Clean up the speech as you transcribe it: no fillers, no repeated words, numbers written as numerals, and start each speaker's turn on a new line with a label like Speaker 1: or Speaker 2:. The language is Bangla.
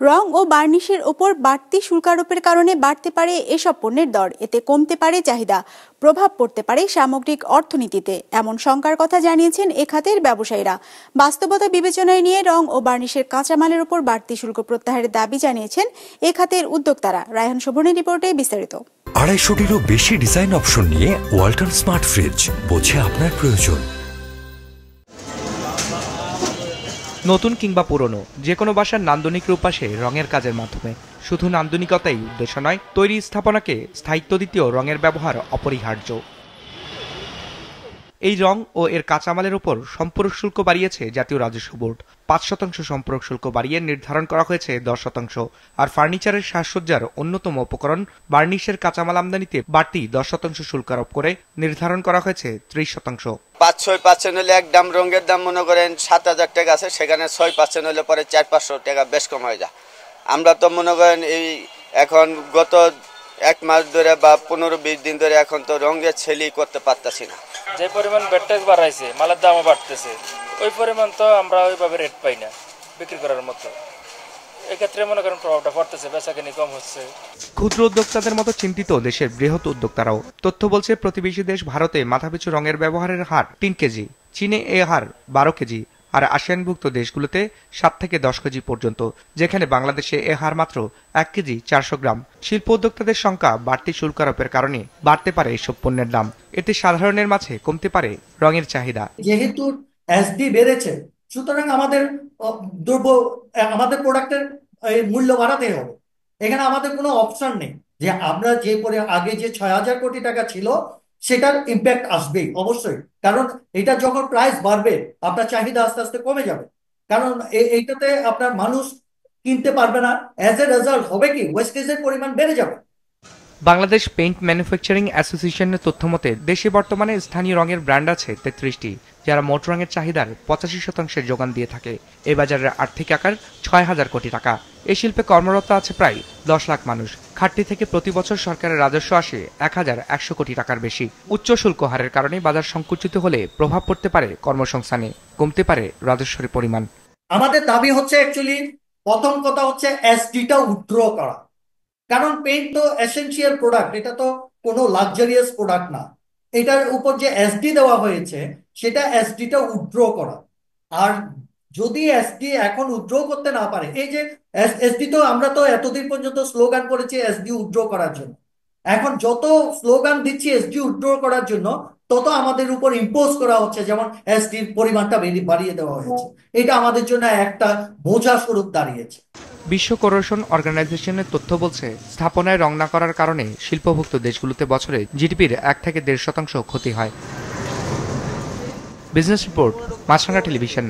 Speaker 1: রং ও বার্নিশের ওপর বাড়তি শুল্ক আরোপের কারণে বাড়তে পারে এসব পণ্যের দর, এতে কমতে পারে চাহিদা, প্রভাব পড়তে পারে সামগ্রিক অর্থনীতিতে, এমন শঙ্কার কথা জানিয়েছেন এ খাতের ব্যবসায়ীরা। বাস্তবতা বিবেচনায় নিয়ে রং ও বার্নিশের কাঁচামালের ওপর বাড়তি শুল্ক প্রত্যাহারের দাবি জানিয়েছেন এ খাতের উদ্যোক্তারা। রায়হান শোভনের রিপোর্টে বিস্তারিত।
Speaker 2: 250-টিরও বেশি ডিজাইন অপশন নিয়ে ওয়ালটন স্মার্ট ফ্রিজ, বোঝে আপনার প্রয়োজন।
Speaker 3: নতুন কিংবা পুরনো যে কোনো বাসার নান্দনিক রূপ আসে রঙের কাজের মাধ্যমে। শুধু নান্দনিকতাই উদ্দেশ্য নয়, তৈরি স্থাপনাকে স্থায়িত্ব দিতেও রঙের ব্যবহার অপরিহার্য। এই রং ও এর কাঁচামালের উপর সম্পূরক শুল্ক বাড়িয়েছে জাতীয় রাজস্ব বোর্ড। 5% সম্পূরক শুল্ক বাড়িয়ে নির্ধারণ করা হয়েছে 10%। আর ফার্নিচারের সাজসজ্জার অন্যতম উপকরণ বার্নিশের কাঁচামাল আমদানিতে বাড়তি 10% শুল্ক আরোপ করে নির্ধারণ করা হয়েছে 30%।
Speaker 4: 5-6% হলে এক দাম রঙের দাম মনে করেন 7,000 টাকা আছে, সেখানে 6% হলে পরে 400-500 টাকা বেশ কম হয়ে যায়। আমরা তো মনে করেন এই এখন গত 1 মাস ধরে বা 15-20 দিন ধরে এখন তো রঙের ছেলি করতে পারতেছি না।
Speaker 5: যে পরিমাণ ব্যাটারি বাড়াইছে, মালের দামও বাড়তেছে, ওই পরিমাণ তো আমরা ওইভাবে রেট পাই না বিক্রি করার মতো। এক্ষেত্রে মনে করেন প্রভাবটা পড়তেছে, বেচাকেনি কম হচ্ছে।
Speaker 3: ক্ষুদ্র উদ্যোক্তাদের মতো চিন্তিত দেশের বৃহৎ উদ্যোক্তারাও। তথ্য বলছে প্রতিবেশী দেশ ভারতে মাথাপিছু রঙের ব্যবহারের হার 3 কেজি, চীনে এ হার 12 কেজি, আর আসিয়ানভুক্ত দেশগুলোতে 7 থেকে 10 কেজি পর্যন্ত, যেখানে বাংলাদেশে এ হার মাত্র 1 কেজি 400 গ্রাম। শিল্প উদ্যোক্তাদের সংখ্যা বাড়তি শুল্ক আরোপের কারণে বাড়তে পারে এসব পণ্যের দাম, এতে সাধারণের মাঝে কমতে পারে রঙের চাহিদা।
Speaker 6: যেহেতু এসডি বেড়েছে, সুতরাং আমাদের প্রোডাক্টের মূল্য বাড়াতে হবে। এখানে আমাদের কোনো অপশন নেই যে আমরা যে আগে যে 6,000 কোটি টাকা ছিল সেটার ইম্প্যাক্ট আসবেই অবশ্যই, কারণ এটা যখন প্রাইস বাড়বে আপনার চাহিদা আস্তে আস্তে কমে যাবে, কারণ এইটাতে আপনার মানুষ কিনতে পারবে না। অ্যাজ এ রেজাল্ট হবে কি, ওয়েস্টেজের পরিমাণ বেড়ে যাবে।
Speaker 3: বাংলাদেশ পেইন্ট ম্যানুফ্যাকচারিং অ্যাসোসিয়েশনের তথ্য মতে দেশে বর্তমানে স্থানীয় রঙের ব্র্যান্ড আছে 33টি, যারা মোট রঙের চাহিদার 85% যোগান দিয়ে থাকে। এই বাজারের আর্থিক আকার 6,000 কোটি টাকা। এই শিল্পে কর্মরত আছে প্রায় 10 লাখ মানুষ। খাটটি থেকে প্রতি বছর সরকারের রাজস্ব আসে 1,100 কোটি টাকার বেশি। উচ্চ শুল্ক হারের কারণে বাজার সংকুচিত হলে প্রভাব পড়তে পারে কর্মসংস্থানে, কমতে পারে রাজস্বের পরিমাণ।
Speaker 6: আমাদের দাবি হচ্ছে অ্যাকচুয়ালি প্রথম কথা হচ্ছে এসডিটা উইথড্র করা, কারণ পেইন্ট তো এসেনশিয়াল প্রোডাক্ট, এটা তো কোনো লাক্সারিয়াস প্রোডাক্ট না। এটার উপর যে এসডি দেওয়া হয়েছে সেটা এসডিটা উইথড্র করা। আর যদি এসডি এখন উইথড্র করতে না পারে, এই যে এসডি তো আমরা তো এতদিন পর্যন্ত স্লোগান করেছি এসডি উইথড্র করার জন্য, এখন যত স্লোগান দিচ্ছি এসডি উইথড্র করার জন্য তত আমাদের উপর ইম্পোজ করা হচ্ছে, যেমন এসডির পরিমাণটা বাড়িয়ে দেওয়া হয়েছে। এটা আমাদের জন্য একটা বোঝা স্বরূপ দাঁড়িয়েছে।
Speaker 3: বিশ্ব কোরেশন অর্গানাইজেশনের তথ্য বলছে স্থাপনায় রং না করার কারণে শিল্পভুক্ত দেশগুলোতে বছরে জিডিপির 1 থেকে 1.5% ক্ষতি হয়। বিজনেস রিপোর্ট, মাছরাঙা টেলিভিশন।